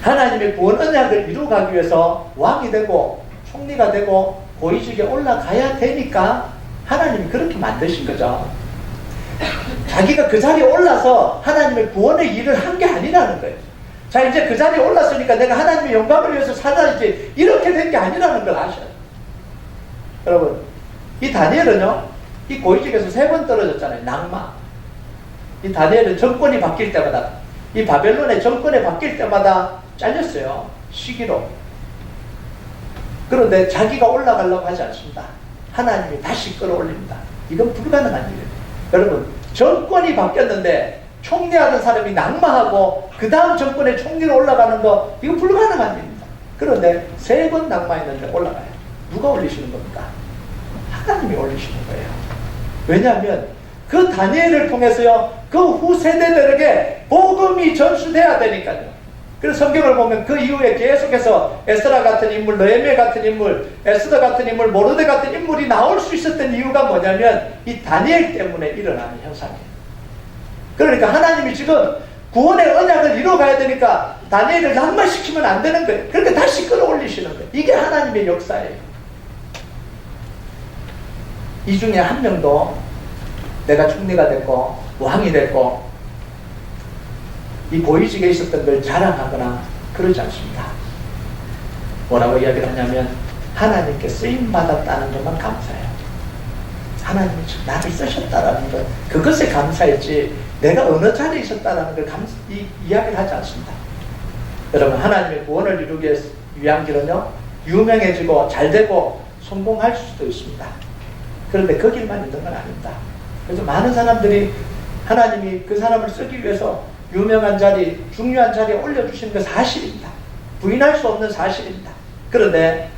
하나님의 구원 언약을 이루어가기 위해서 왕이 되고 총리가 되고 고위직에 올라가야 되니까 하나님이 그렇게 만드신 거죠. 자기가 그 자리에 올라서 하나님의 구원의 일을 한 게 아니라는 거예요. 자, 이제 그 자리에 올랐으니까 내가 하나님의 영광을 위해서 살아야지, 이렇게 된 게 아니라는 걸 아셔요. 여러분, 이 다니엘은요 이 고위직에서 3번 떨어졌잖아요. 낙마. 이 다니엘은 정권이 바뀔 때마다, 이 바벨론의 정권이 바뀔 때마다 잘렸어요. 시기로. 그런데 자기가 올라가려고 하지 않습니다. 하나님이 다시 끌어올립니다. 이건 불가능한 일이에요. 여러분, 정권이 바뀌었는데 총리하던 사람이 낙마하고 그 다음 정권의 총리로 올라가는 거, 이거 불가능한 일입니다. 그런데 3번 낙마했는데 올라가요. 누가 올리시는 겁니까? 하나님이 올리시는 거예요. 왜냐하면 그 다니엘을 통해서요 그 후 세대들에게 복음이 전수돼야 되니까요. 그래서 성경을 보면 그 이후에 계속해서 에스라 같은 인물, 느헤미야 같은 인물, 에스더 같은 인물, 모르데 같은 인물이 나올 수 있었던 이유가 뭐냐면 이 다니엘 때문에 일어나는 현상이에요. 그러니까 하나님이 지금 구원의 언약을 이루어가야 되니까 다니엘을 낙마시키면 안 되는 거예요. 그러니까 다시 끌어올리시는 거예요. 이게 하나님의 역사예요. 이 중에 한 명도 내가 총리가 됐고 왕이 됐고 이 고위직에 있었던 걸 자랑하거나 그러지 않습니다. 뭐라고 이야기를 하냐면 하나님께 쓰임받았다는 것만 감사해요. 하나님이 나를 쓰셨다라는 것, 그것에 감사했지 내가 어느 자리에 있었다라는 걸 이야기를 하지 않습니다. 여러분, 하나님의 구원을 이루기 위한 길은요 유명해지고 잘되고 성공할 수도 있습니다. 그런데 그 길만 있는 건 아닙니다. 그래서 많은 사람들이 하나님이 그 사람을 쓰기 위해서 유명한 자리, 중요한 자리에 올려주시는 건 사실입니다. 부인할 수 없는 사실입니다. 그런데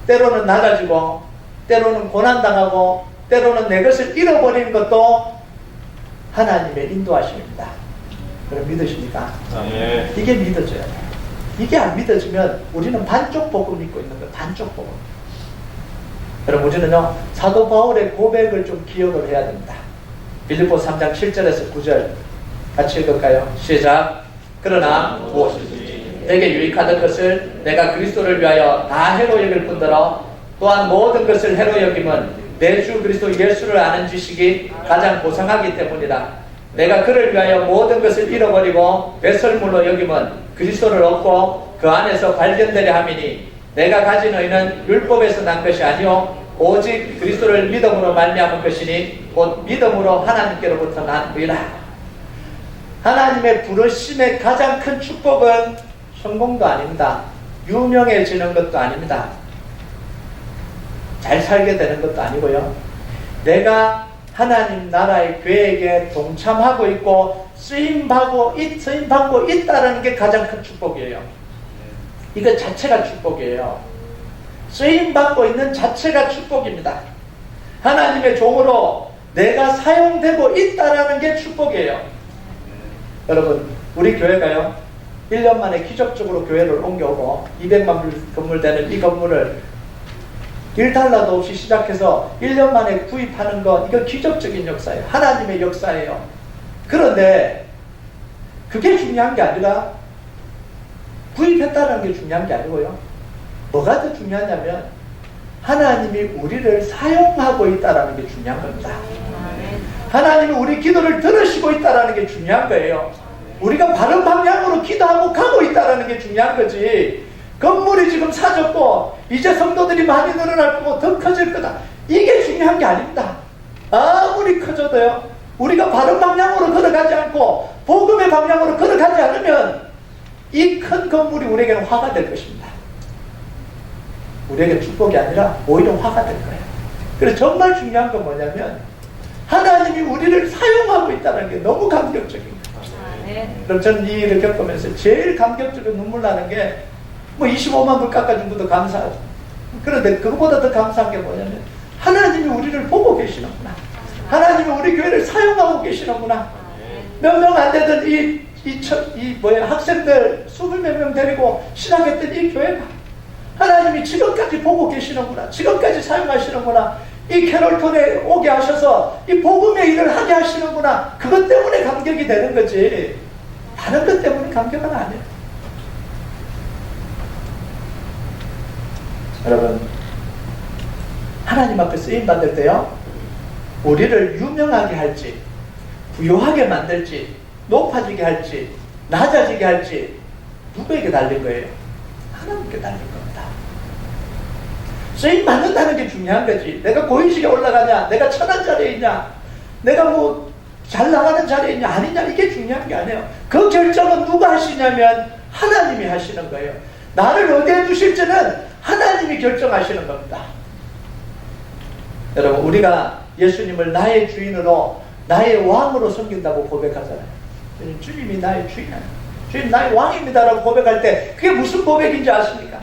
때로는 낮아지고 때로는 고난당하고 때로는 내 것을 잃어버리는 것도 하나님의 인도하심입니다. 그럼 믿으십니까? 예. 이게 믿어져야 돼요. 이게 안 믿어지면 우리는 반쪽 복음 믿고 있는 거예요. 반쪽 복음. 여러분, 우리는요, 사도 바울의 고백을 좀 기억을 해야 됩니다. 빌립보 3장 7절에서 9절 같이 읽을까요? 시작. 그러나 무엇이든지 내게 유익하던 것을 내가 그리스도를 위하여 다 해로 여길 뿐더러 또한 모든 것을 해로 여김은 내 주 그리스도 예수를 아는 지식이 가장 고상하기 때문이다. 내가 그를 위하여 모든 것을 잃어버리고 배설물로 여김은 그리스도를 얻고 그 안에서 발견되려 함이니 내가 가진 의는 율법에서 난 것이 아니요 오직 그리스도를 믿음으로 말미암은 것이니 곧 믿음으로 하나님께로부터 난 의라. 하나님의 부르심의 가장 큰 축복은 성공도 아닙니다. 유명해지는 것도 아닙니다. 잘 살게 되는 것도 아니고요. 내가 하나님 나라의 계획에 동참하고 있고 쓰임받고 있다는 게 가장 큰 축복이에요. 이거 자체가 축복이에요. 쓰임받고 있는 자체가 축복입니다. 하나님의 종으로 내가 사용되고 있다는 게 축복이에요. 여러분, 우리 교회가요 1년 만에 기적적으로 교회를 옮겨오고 200만 불 건물 되는 이 건물을 1달러도 없이 시작해서 1년 만에 구입하는 것, 이거 기적적인 역사예요. 하나님의 역사예요. 그런데 그게 중요한 게 아니라 구입했다는 게 중요한 게 아니고요. 뭐가 더 중요하냐면 하나님이 우리를 사용하고 있다는 게 중요한 겁니다. 하나님이 우리 기도를 들으시고 있다는 게 중요한 거예요. 우리가 바른 방향으로 기도하고 가고 있다는 게 중요한 거지. 건물이 지금 사졌고 이제 성도들이 많이 늘어날 거고 더 커질 거다, 이게 중요한 게 아닙니다. 아무리 커져도요, 우리가 바른 방향으로 걸어가지 않고 복음의 방향으로 걸어가지 않으면 이 큰 건물이 우리에게는 화가 될 것입니다. 우리에게 축복이 아니라 오히려 화가 될 거예요. 그래서 정말 중요한 건 뭐냐면 하나님이 우리를 사용하고 있다는 게 너무 감격적인 거예요. 그럼 저는 이 일을 겪으면서 제일 감격적인 눈물 나는 게 뭐 25만 불 깎아준 것도 감사하죠. 그런데 그거보다 더 감사한 게 뭐냐면 하나님이 우리를 보고 계시는구나. 하나님이 우리 교회를 사용하고 계시는구나. 몇 명 안 되던 학생들 20몇 명 데리고 시작했던 이 교회가 하나님이 지금까지 보고 계시는구나. 지금까지 사용하시는구나. 이 캐롤톤에 오게 하셔서 이 복음의 일을 하게 하시는구나. 그것 때문에 감격이 되는 거지 다른 것 때문에 감격은 아니에요. 여러분, 하나님 앞에 쓰임받을 때요, 우리를 유명하게 할지 부유하게 만들지 높아지게 할지 낮아지게 할지 누구에게 달린 거예요? 하나님께 달린 겁니다. 쓰임 받는다는 게 중요한 거지. 내가 고인식에 올라가냐, 내가 천한 자리에 있냐, 내가 뭐 잘 나가는 자리에 있냐 아니냐, 이게 중요한 게 아니에요. 그 결정은 누가 하시냐면 하나님이 하시는 거예요. 나를 어디에 두실지는 하나님이 결정하시는 겁니다. 여러분, 우리가 예수님을 나의 주인으로 나의 왕으로 섬긴다고 고백하잖아요. 주님이 나의 주인이에요. 주님 나의 왕입니다라고 고백할 때 그게 무슨 고백인지 아십니까?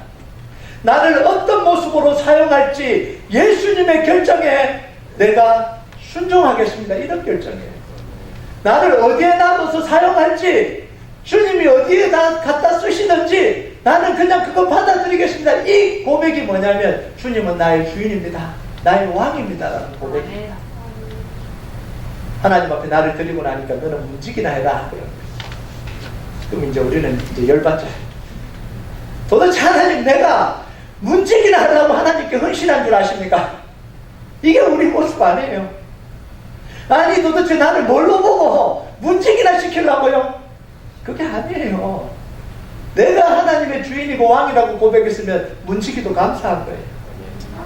나를 어떤 모습으로 사용할지 예수님의 결정에 내가 순종하겠습니다, 이런 결정이에요. 나를 어디에 놔둬서 사용할지, 주님이 어디에다 갖다 쓰시든지 나는 그냥 그거 받아들이겠습니다, 이 고백이 뭐냐면 주님은 나의 주인입니다, 나의 왕입니다 라는 고백입니다. 하나님 앞에 나를 드리고 나니까 너는 움직이나 해라. 그럼 이제 우리는 이제 열받죠. 도대체 하나님, 내가 문지기나 하려고 하나님께 헌신한 줄 아십니까? 이게 우리 모습 아니에요. 아니 도대체 나를 뭘로 보고 문지기나 시키려고요? 그게 아니에요. 내가 하나님의 주인이고 왕이라고 고백했으면 문지기도 감사한 거예요.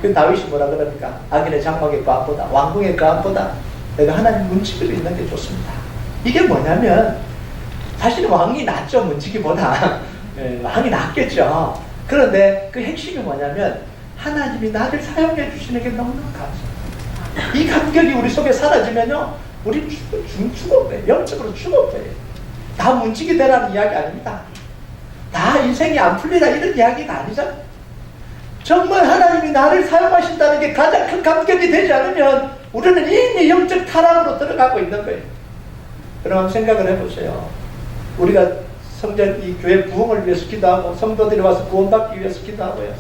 그 다윗이 뭐라 그럽니까? 악인의 장막의 과보다 왕궁의 과보다 내가 하나님 문지기로 있는 게 좋습니다. 이게 뭐냐면 사실은 왕이 낫죠, 문지기보다. 왕이 낫겠죠. 그런데 그 핵심이 뭐냐면 하나님이 나를 사용해 주시는 게 너무너무 감사해요. 이 감격이 우리 속에 사라지면요, 우리 죽어버려요. 영적으로 죽어버려요. 다 문지기 되라는 이야기 아닙니다. 다 인생이 안 풀리라 이런 이야기가 아니잖아요. 정말 하나님이 나를 사용하신다는 게 가장 큰 감격이 되지 않으면 우리는 이미 영적 타락으로 들어가고 있는 거예요. 그럼 생각을 해보세요. 우리가 성전 이 교회 부흥을 위해서 기도하고 성도들이 와서 구원받기 위해서 기도하고요.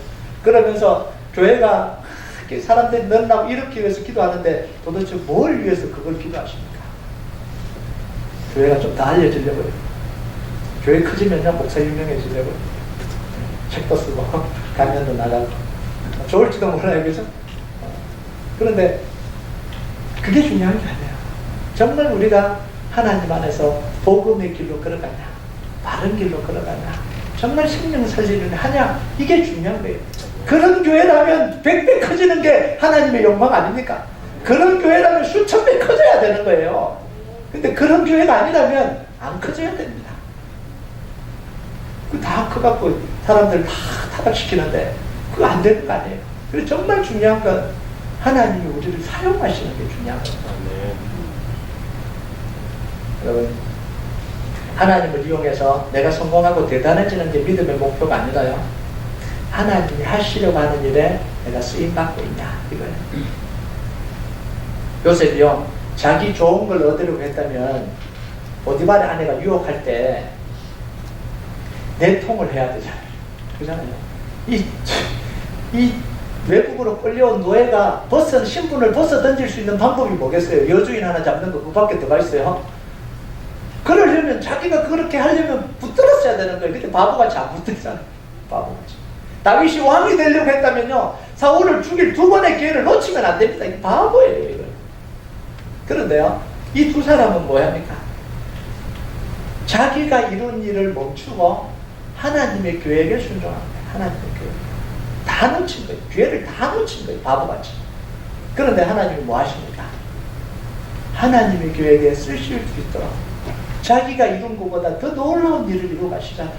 그러면서 교회가 이렇게 사람들이 늘어나고 이렇게 위해서 기도하는데 도대체 뭘 위해서 그걸 기도하십니까? 교회가 좀 더 알려지려고요. 교회 커지면요 목사 유명해지려고요. 책도 쓰고 강연도 나가고 좋을지도 몰라요, 그죠? 그런데 그게 중요한 게 아니에요. 정말 우리가 하나님 안에서 복음의 길로 걸어가냐, 바른 길로 걸어가냐, 정말 생명 살리는 하냐, 이게 중요한 거예요. 그런 교회라면 100배 커지는 게 하나님의 욕망 아닙니까? 그런 교회라면 수천 배 커져야 되는 거예요. 근데 그런 교회가 아니라면 안 커져야 됩니다. 그 다 커갖고 사람들 다 타락시키는데 그거 안 되는 거 아니에요. 그래서 정말 중요한 건 하나님이 우리를 사용하시는 게 중요한 거예요. 여러분, 하나님을 이용해서 내가 성공하고 대단해지는 게 믿음의 목표가 아니라요, 하나님이 하시려고 하는 일에 내가 쓰임받고 있냐, 이거예요. 요셉이요, 자기 좋은 걸 얻으려고 했다면 보디발의 아내가 유혹할 때 내통을 해야 되잖아요. 그잖아요. 이 외국으로 끌려온 노예가 신분을 벗어 던질 수 있는 방법이 뭐겠어요? 여주인 하나 잡는 거 그밖에 더가 있어요? 그러려면 자기가 그렇게 하려면 붙들었어야 되는 거예요. 근데 바보같이 안 붙들잖아요. 바보같이. 다윗이 왕이 되려고 했다면요, 사울을 죽일 두 번의 기회를 놓치면 안 됩니다. 이게 바보예요, 이거. 그런데요, 이 두 사람은 뭐 합니까? 자기가 이룬 일을 멈추고 하나님의 계획에 순종합니다. 하나님의 계획. 다 놓친 거예요. 기회를 다 놓친 거예요. 바보같이. 그런데 하나님이 뭐 하십니까? 하나님의 계획에 쓰실 수 있도록 자기가 이룬 것보다 더 놀라운 일을 이루어 가시잖아요.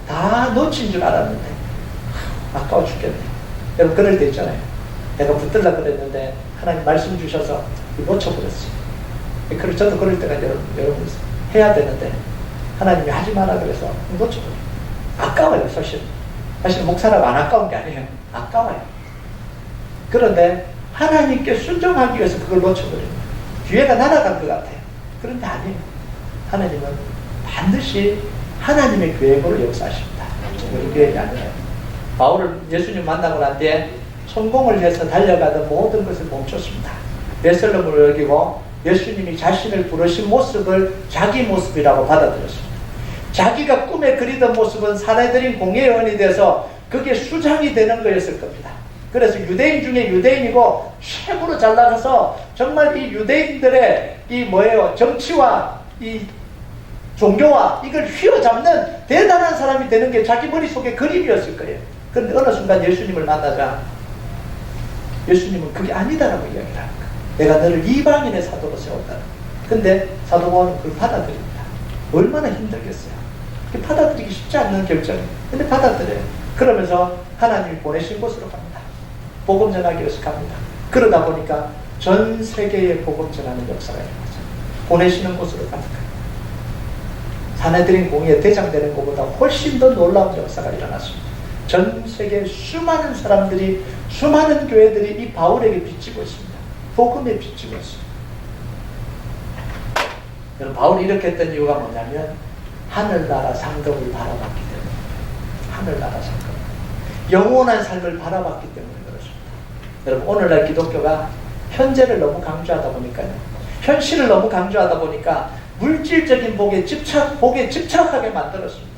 다 놓친 줄 알았는데 아까워 죽겠네. 여러분 그럴 때 있잖아요. 내가 붙들라 그랬는데 하나님 말씀 주셔서 놓쳐버렸어요. 그래서 저도 그럴 때가 여러분 해야 되는데 하나님이 하지 마라 그래서 놓쳐버려요. 아까워요. 사실 목사라고 안 아까운 게 아니에요. 아까워요. 그런데 하나님께 순종하기 위해서 그걸 놓쳐버립니다. 기회가 날아간 것 같아요. 그런데 아니에요. 하나님은 반드시 하나님의 계획으로 역사하십니다. 우리 계획이 아니에요. 바울을 예수님 만나고 난 뒤에 성공을 위해서 달려가던 모든 것을 멈췄습니다. 베슬렘을 여기고 예수님이 자신을 부르신 모습을 자기 모습이라고 받아들였습니다. 자기가 꿈에 그리던 모습은 사내들인 공예원이 돼서 그게 수장이 되는 거였을 겁니다. 그래서 유대인 중에 유대인이고 최고로 잘 나가서 정말 이 유대인들의 정치와 이 종교와 이걸 휘어잡는 대단한 사람이 되는 게 자기 머릿속에 그림이었을 거예요. 그런데 어느 순간 예수님을 만나자 예수님은 그게 아니다라고 이야기를 합니다. 내가 너를 이방인의 사도로 세웠다. 근데 사도 바울은 그걸 받아들입니다. 얼마나 힘들겠어요. 받아들이기 쉽지 않는 결정이에요. 근데 받아들여요. 그러면서 하나님이 보내신 곳으로 갑니다. 복음 전하기 위해서 갑니다. 그러다 보니까 전 세계에 복음 전하는 역사가 일어나죠. 보내시는 곳으로 갑니다. 사내들인 공의에 대장되는 것보다 훨씬 더 놀라운 역사가 일어났습니다. 전 세계 수많은 사람들이, 수많은 교회들이 이 바울에게 비치고 있습니다. 복음에 비치고 있습니다. 여러분, 바울이 이렇게 했던 이유가 뭐냐면 하늘나라 상급을 바라봤기 때문에, 하늘나라 상급, 영원한 삶을 바라봤기 때문에 그렇습니다. 여러분, 오늘날 기독교가 현재를 너무 강조하다 보니까요, 현실을 너무 강조하다 보니까 물질적인 복에 집착하게 만들었습니다.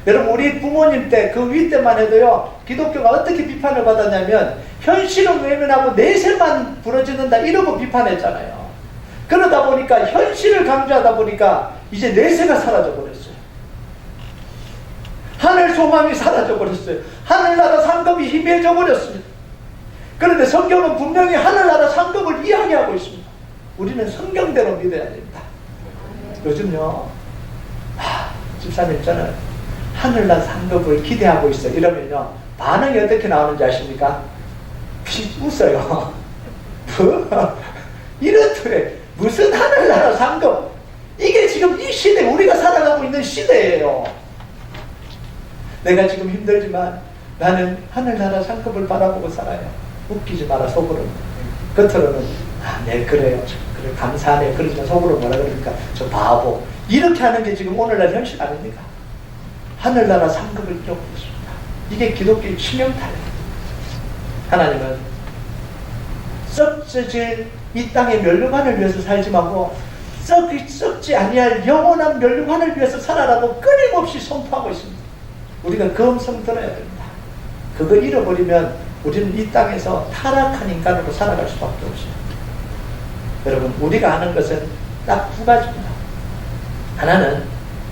여러분, 우리 부모님 때, 그 위 때만 해도요, 기독교가 어떻게 비판을 받았냐면 현실은 외면하고 내세만 부러지는다 이러고 비판했잖아요. 그러다 보니까 현실을 강조하다 보니까 이제 내세가 사라져 버렸어요. 하늘 소망이 사라져 버렸어요. 하늘나라 상급이 희미해져 버렸습니다. 그런데 성경은 분명히 하늘나라 상급을 이야기하고 있습니다. 우리는 성경대로 믿어야 됩니다. 요즘요, 집사님 저는 하늘나라 상급을 기대하고 있어요. 이러면요, 반응이 어떻게 나오는지 아십니까? 웃어요. 이렇더래. 무슨 하늘나라 상급? 이게 지금 이 시대, 우리가 살아가고 있는 시대예요. 내가 지금 힘들지만 나는 하늘나라 상급을 바라보고 살아요. 웃기지 마라, 속으로는. 겉으로는 네 그래요, 그래 감사하네요. 그러지만 속으로 뭐라 그러니까 저 바보. 이렇게 하는 게 지금 오늘날 현실 아닙니까? 하늘나라 상급을 이루고 있습니다. 이게 기독교의 치명타예요. 하나님은 썩어질 이 땅의 멸류관을 위해서 살지 말고 썩지 아니할 영원한 멸류관을 위해서 살아라고 끊임없이 선포하고 있습니다. 우리가 그 음성 들어야 됩니다. 그거 잃어버리면 우리는 이 땅에서 타락한 인간으로 살아갈 수밖에 없어요. 여러분, 우리가 하는 것은 딱 두 가지입니다. 하나는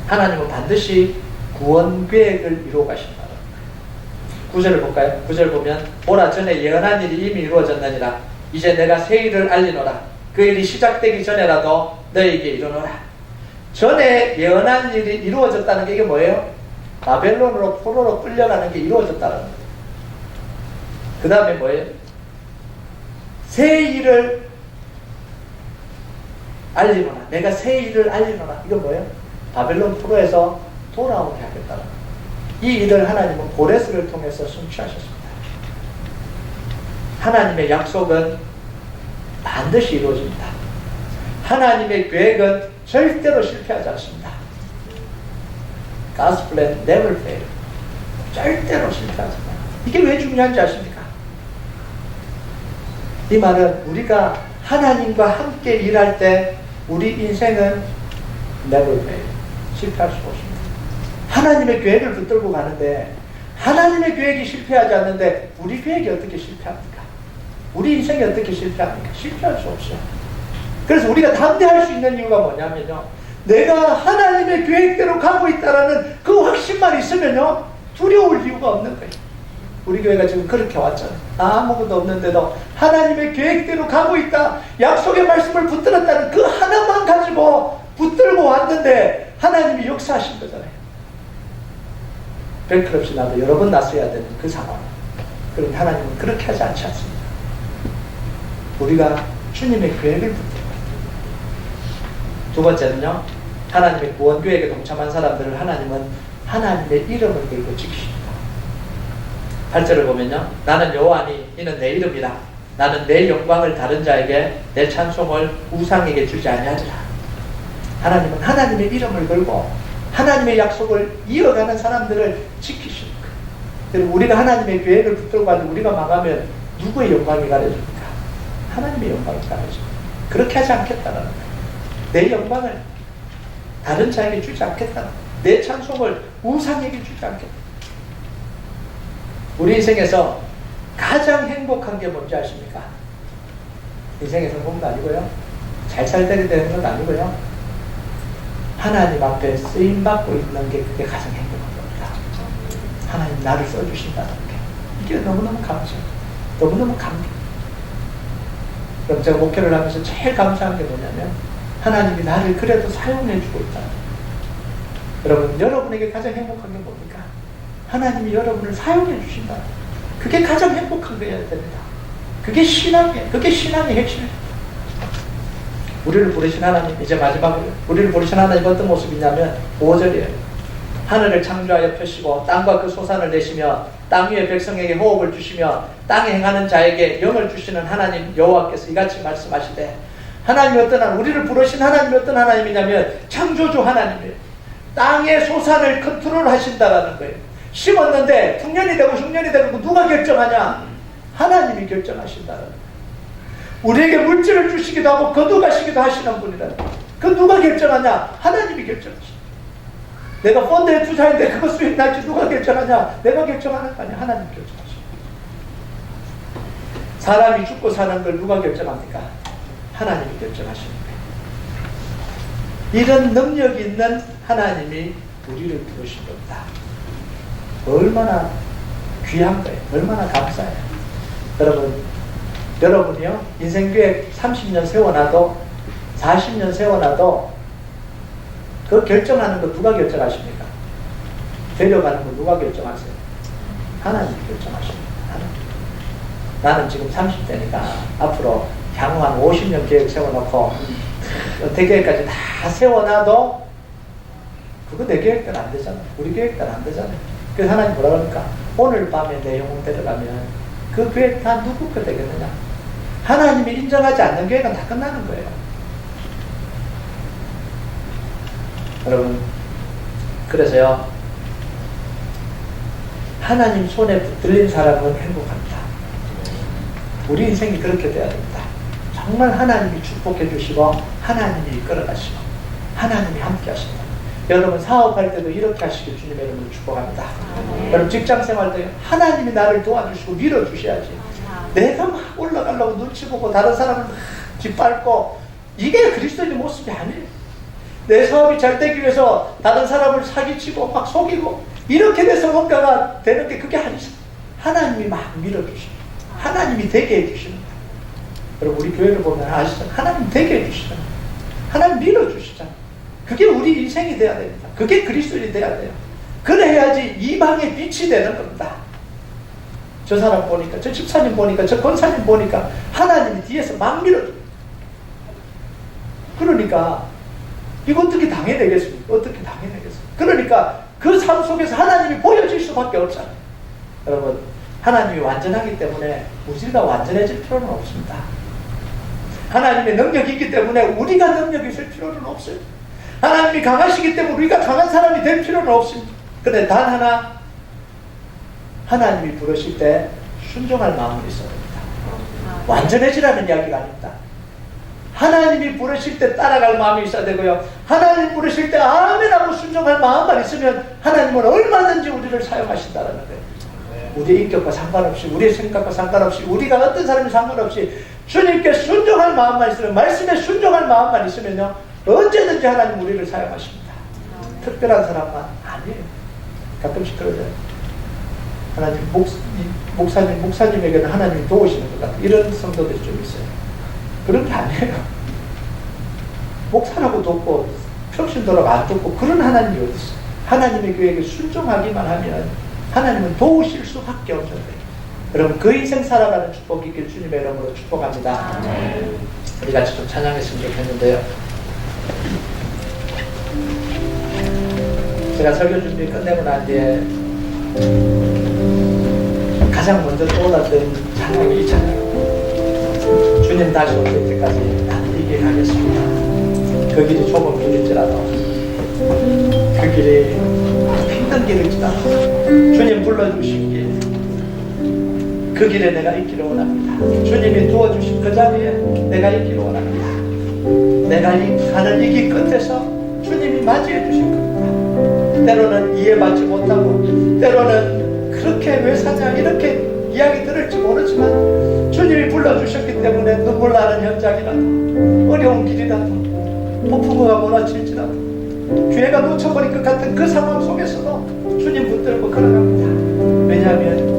하나님은 반드시 구원 계획을 이루어 가신다. 9절을 볼까요? 9절 보면 보라 전에 예언한 일이 이미 이루어졌느니라. 이제 내가 새 일을 알리노라. 그 일이 시작되기 전에라도 너에게 이르노라. 전에 예언한 일이 이루어졌다는 게 이게 뭐예요? 바벨론으로 포로로 끌려가는 게 이루어졌다는 거예요. 그 다음에 뭐예요? 새 일을 알리노라. 내가 새 일을 알리노라. 이건 뭐예요? 바벨론 포로에서 돌아오게 하겠다는 거예요. 이 일을 하나님은 고레스를 통해서 성취하셨습니다. 하나님의 약속은 반드시 이루어집니다. 하나님의 계획은 절대로 실패하지 않습니다. God's plan never fails. 절대로 실패하지 않아요. 이게 왜 중요한지 아십니까? 이 말은 우리가 하나님과 함께 일할 때 우리 인생은 never fail. 실패할 수 없습니다. 하나님의 계획을 붙들고 가는데 하나님의 계획이 실패하지 않는데 우리 계획이 어떻게 실패합니까? 우리 인생이 어떻게 실패합니까? 실패할 수 없어요. 그래서 우리가 담대할 수 있는 이유가 뭐냐면요, 내가 하나님의 계획대로 가고 있다라는 그 확신만 있으면요 두려울 이유가 없는 거예요. 우리 교회가 지금 그렇게 왔잖아요. 아무것도 없는데도 하나님의 계획대로 가고 있다, 약속의 말씀을 붙들었다는 그 하나만 가지고 붙들고 왔는데 하나님이 역사하신 거잖아요. 벨크럽시 나도 여러 번 났어야 되는 그 상황. 그런데 하나님은 그렇게 하지 않지 않습니다. 우리가 주님의 계획을 붙들고, 두 번째는요, 하나님의 구원 계획에 동참한 사람들을 하나님은 하나님의 이름을 걸고 지키십니다. 8절을 보면요, 나는 여호와니 이는 내 이름이라. 나는 내 영광을 다른 자에게 내 찬송을 우상에게 주지 아니하리라. 하나님은 하나님의 이름을 걸고 하나님의 약속을 이어가는 사람들을 지키십니다. 우리가 하나님의 계획을 붙들고 가지고 우리가 망하면 누구의 영광이 가려집니까? 하나님의 영광이 가려집니다. 그렇게 하지 않겠다는 거예요. 내 영광을 다른 자에게 주지 않겠다는 거예요. 내 찬송을 우상에게 주지 않겠다. 우리 인생에서 가장 행복한 게 뭔지 아십니까? 인생의 성공도 아니고요, 잘 살게 되는 건 아니고요, 하나님 앞에 쓰임받고 있는 게 그게 가장 행복한 겁니다. 하나님 나를 써주신다는 게 이게 너무너무 감사해요. 너무너무 감격. 그럼 제가 목회를 하면서 제일 감사한 게 뭐냐면 하나님이 나를 그래도 사용해주고 있다. 여러분, 여러분에게 가장 행복한 게 뭡니까? 하나님이 여러분을 사용해 주신다. 그게 가장 행복한 거여야 됩니다. 그게 신앙이에요. 그게 신앙의 핵심입니다. 우리를 부르신 하나님, 이제 마지막으로 우리를 부르신 하나님 어떤 모습이냐면 5절이에요. 하늘을 창조하여 펴시고 땅과 그 소산을 내시며 땅 위의 백성에게 호흡을 주시며 땅에 행하는 자에게 영을 주시는 하나님 여호와께서 이같이 말씀하시되, 하나님이 어떤 하나님, 우리를 부르신 하나님이 어떤 하나님이냐면 창조주 하나님이에요. 땅의 소산을 컨트롤 하신다라는 거예요. 심었는데 풍년이 되고 흉년이 되고 누가 결정하냐? 하나님이 결정하신다라는 거예요. 우리에게 물질을 주시기도 하고 거두가시기도 하시는 분이라는 거예요. 그 누가 결정하냐? 하나님이 결정하십니다. 내가 펀드에 투자했는데 그거 수익 날지 누가 결정하냐? 내가 결정하는 거 아니야. 하나님이 결정하십니다. 사람이 죽고 사는 걸 누가 결정합니까? 하나님이 결정하시는 거예요. 이런 능력이 있는 하나님이 우리를 부르신 겁니다. 얼마나 귀한 거예요. 얼마나 감사해요. 여러분이요, 인생계획 30년 세워놔도 40년 세워놔도 그 결정하는 거 누가 결정하십니까? 데려가는 거 누가 결정하세요? 하나님이 결정하십니다. 하나님. 나는 지금 30대니까 앞으로 향후 한 50년 계획 세워놓고 은퇴 계획까지 다 세워놔도 그거 내 계획대로 안 되잖아요. 우리 계획대로 안 되잖아요. 그래서 하나님 뭐라 그러니까? 오늘 밤에 내 영혼 데려가면 그 계획 다 누구 거 되겠느냐? 하나님이 인정하지 않는 계획은 다 끝나는 거예요. 여러분, 그래서요, 하나님 손에 붙들린 사람은 행복합니다. 우리 인생이 그렇게 돼야 됩니다. 정말 하나님이 축복해 주시고 하나님이 이끌어가시고 하나님이 함께 하십니다. 여러분 사업할 때도 이렇게 하시길 주님 여러분을 축복합니다. 여러분 직장생활 때 하나님이 나를 도와주시고 밀어주셔야지. 내가 막 올라가려고 눈치 보고 다른 사람을 막 짓밟고 이게 그리스도인의 모습이 아니에요. 내 사업이 잘 되기 위해서 다른 사람을 사기치고 막 속이고 이렇게 돼서 뭔가가 되는 게 그게 아니죠. 하나님이 막 밀어주십니다. 하나님이 되게 해주십니다. 여러분 우리 교회를 보면 아시죠? 하나님 되게 해주시잖아요. 하나님 밀어주시잖아요. 그게 우리 인생이 돼야 됩니다. 그게 그리스도인이 돼야 돼요. 그래야지 이방의 빛이 되는 겁니다. 저 사람 보니까, 저 집사님 보니까, 저 권사님 보니까 하나님이 뒤에서 막 밀어줍니다. 그러니까 이거 어떻게 당해내겠습니까? 어떻게 당해내겠습니까? 그러니까 그 삶 속에서 하나님이 보여질 수밖에 없잖아요. 여러분 하나님이 완전하기 때문에 우리가 완전해질 필요는 없습니다. 하나님의 능력이 있기 때문에 우리가 능력이 있을 필요는 없어요. 하나님이 강하시기 때문에 우리가 강한 사람이 될 필요는 없습니다. 근데 단 하나, 하나님이 부르실 때 순종할 마음이 있어야 됩니다. 완전해지라는 이야기가 아닙니다. 하나님이 부르실 때 따라갈 마음이 있어야 되고요. 하나님 부르실 때 아멘 하고 순종할 마음만 있으면 하나님은 얼마든지 우리를 사용하신다는 거예요. 우리의 인격과 상관없이, 우리의 생각과 상관없이, 우리가 어떤 사람이 상관없이 주님께 순종할 마음만 있으면, 말씀에 순종할 마음만 있으면요, 언제든지 하나님 우리를 사용하십니다. 특별한 사람만 아니에요. 가끔씩 그러죠. 하나님 목사님에게는 하나님이 도우시는 것 같아요. 이런 성도들이 좀 있어요. 그런 게 아니에요. 목사라고 돕고 평신도라고 안 돕고 그런 하나님이 어디 있어요. 하나님의 계획에 순종하기만 하면 하나님은 도우실 수밖에 없는데, 여러분 그 인생 살아가는 축복이 있길 주님의 이름으로 축복합니다. 우리 같이 좀 찬양했으면 좋겠는데요. 제가 설교 준비 끝내고 난 뒤에 가장 먼저 떠올랐던 찬양이 이 찬양입니다. 주님 다시 올 때까지 나는 이 길 가겠습니다. 그 길이 좁은 길일지라도, 그 길이 힘든 길일지라도 주님 불러주신 길, 그 길에 내가 있기를 원합니다. 주님이 두어주신 그 자리에 내가 있기를 원합니다. 내가 가는 이 길 끝에서 주님이 맞이해 주실 겁니다. 때로는 이해받지 못하고, 때로는 그렇게 왜 사냐 이렇게 이야기 들을지 모르지만 주님이 불러주셨기 때문에 눈물 나는 현장이라도, 어려운 길이라도, 폭풍우가 몰아칠지라도, 기회가 놓쳐버린 것 같은 그 상황 속에서도 주님 붙들고 걸어갑니다. 왜냐하면